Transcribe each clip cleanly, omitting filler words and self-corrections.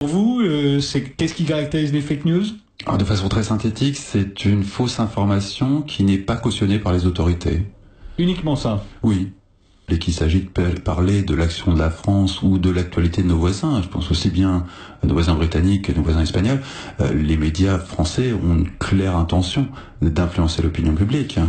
Pour vous, qu'est-ce qui caractérise les fake news? Alors, de façon très synthétique, c'est une fausse information qui n'est pas cautionnée par les autorités. Uniquement ça? Oui. Et qu'il s'agit de parler de l'action de la France ou de l'actualité de nos voisins, je pense aussi bien à nos voisins britanniques et nos voisins espagnols, les médias français ont une claire intention d'influencer l'opinion publique.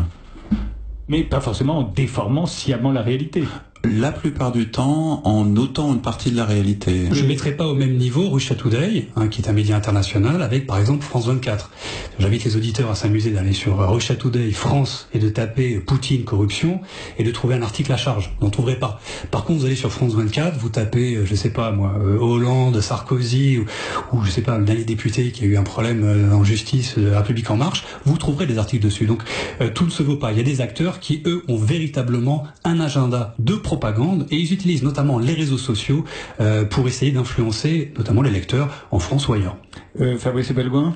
Mais pas forcément en déformant sciemment la réalité. La plupart du temps, en ôtant une partie de la réalité. Je ne mettrai pas au même niveau Russia Today, qui est un média international, avec par exemple France 24. J'invite les auditeurs à s'amuser d'aller sur Russia Today France et de taper Poutine corruption et de trouver un article à charge. Vous n'en trouverez pas. Par contre, vous allez sur France 24, vous tapez, je sais pas moi, Hollande, Sarkozy ou je sais pas, le dernier député qui a eu un problème en justice, La République en marche, vous trouverez des articles dessus. Donc tout ne se vaut pas. Il y a des acteurs qui, eux, ont véritablement un agenda de propagande et ils utilisent notamment les réseaux sociaux pour essayer d'influencer notamment les lecteurs en France ou ailleurs. Fabrice Ebelgoin?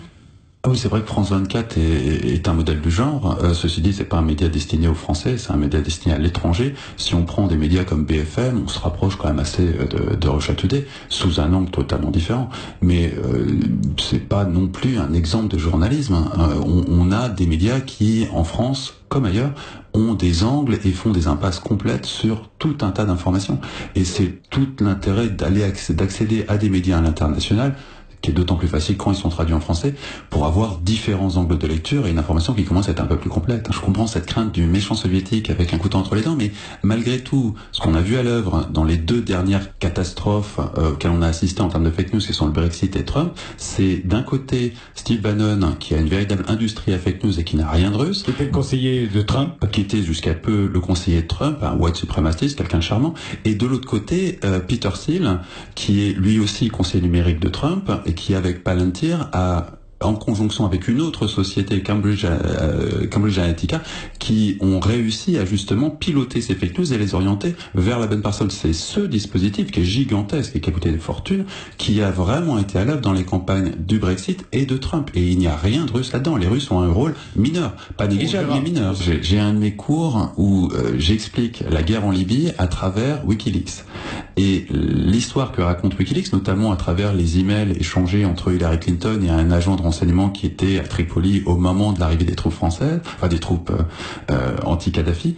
Ah oui, c'est vrai que France 24 est un modèle du genre. Ceci dit, c'est pas un média destiné aux Français, c'est un média destiné à l'étranger. Si on prend des médias comme BFM, on se rapproche quand même assez de Russia Today, sous un angle totalement différent. Mais c'est pas non plus un exemple de journalisme. On a des médias qui, en France comme ailleurs, ont des angles et font des impasses complètes sur tout un tas d'informations. Et c'est tout l'intérêt d'accéder à des médias à l'international, qui est d'autant plus facile quand ils sont traduits en français, pour avoir différents angles de lecture et une information qui commence à être un peu plus complète. Je comprends cette crainte du méchant soviétique avec un couteau entre les dents, mais malgré tout, ce qu'on a vu à l'œuvre dans les deux dernières catastrophes auxquelles on a assisté en termes de fake news, qui sont le Brexit et Trump, c'est d'un côté Steve Bannon, qui a une véritable industrie à fake news et qui n'a rien de russe. Qui était le conseiller de Trump. Qui était jusqu'à peu le conseiller de Trump, un white suprématiste, quelqu'un de charmant. Et de l'autre côté, Peter Thiel, qui est lui aussi conseiller numérique de Trump, et qui, avec Palantir, en conjonction avec une autre société, Cambridge Analytica, qui ont réussi à justement piloter ces fake news et les orienter vers la bonne personne. C'est ce dispositif qui est gigantesque et qui a coûté des fortunes, qui a vraiment été à l'œuvre dans les campagnes du Brexit et de Trump. Et il n'y a rien de russe là-dedans. Les Russes ont un rôle mineur, pas négligeable, mais mineur. J'ai un de mes cours où j'explique la guerre en Libye à travers Wikileaks. Et l'histoire que raconte Wikileaks, notamment à travers les emails échangés entre Hillary Clinton et un agent de renseignement qui était à Tripoli au moment de l'arrivée des troupes françaises, enfin des troupes anti-Kadhafi,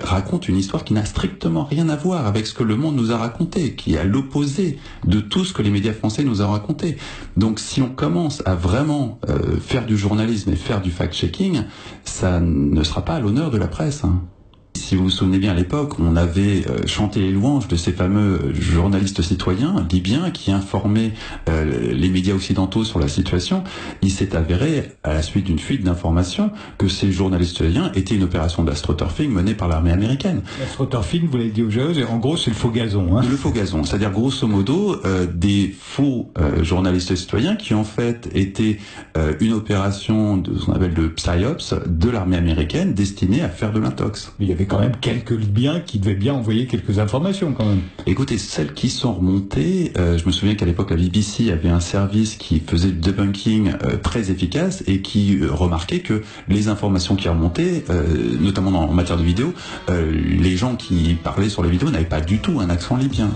raconte une histoire qui n'a strictement rien à voir avec ce que le monde nous a raconté, qui est à l'opposé de tout ce que les médias français nous ont raconté. Donc si on commence à vraiment faire du journalisme et faire du fact-checking, ça ne sera pas à l'honneur de la presse, hein. Si vous vous souvenez bien, à l'époque, on avait chanté les louanges de ces fameux journalistes citoyens libyens qui informaient les médias occidentaux sur la situation. Il s'est avéré, à la suite d'une fuite d'informations, que ces journalistes citoyens étaient une opération d'astroturfing menée par l'armée américaine. L'astroturfing, vous l'avez dit aux jeunes, et en gros, c'est le faux gazon. Hein. Le faux gazon, c'est-à-dire grosso modo des faux journalistes citoyens qui en fait étaient une opération de ce qu'on appelle le PSYOPS de l'armée américaine destinée à faire de l'intox. Il y avait quand même quelques Libyens qui devaient bien envoyer quelques informations quand même. Écoutez, celles qui sont remontées, je me souviens qu'à l'époque la BBC avait un service qui faisait du debunking très efficace et qui remarquait que les informations qui remontaient, notamment en matière de vidéo, les gens qui parlaient sur les vidéos n'avaient pas du tout un accent libyen.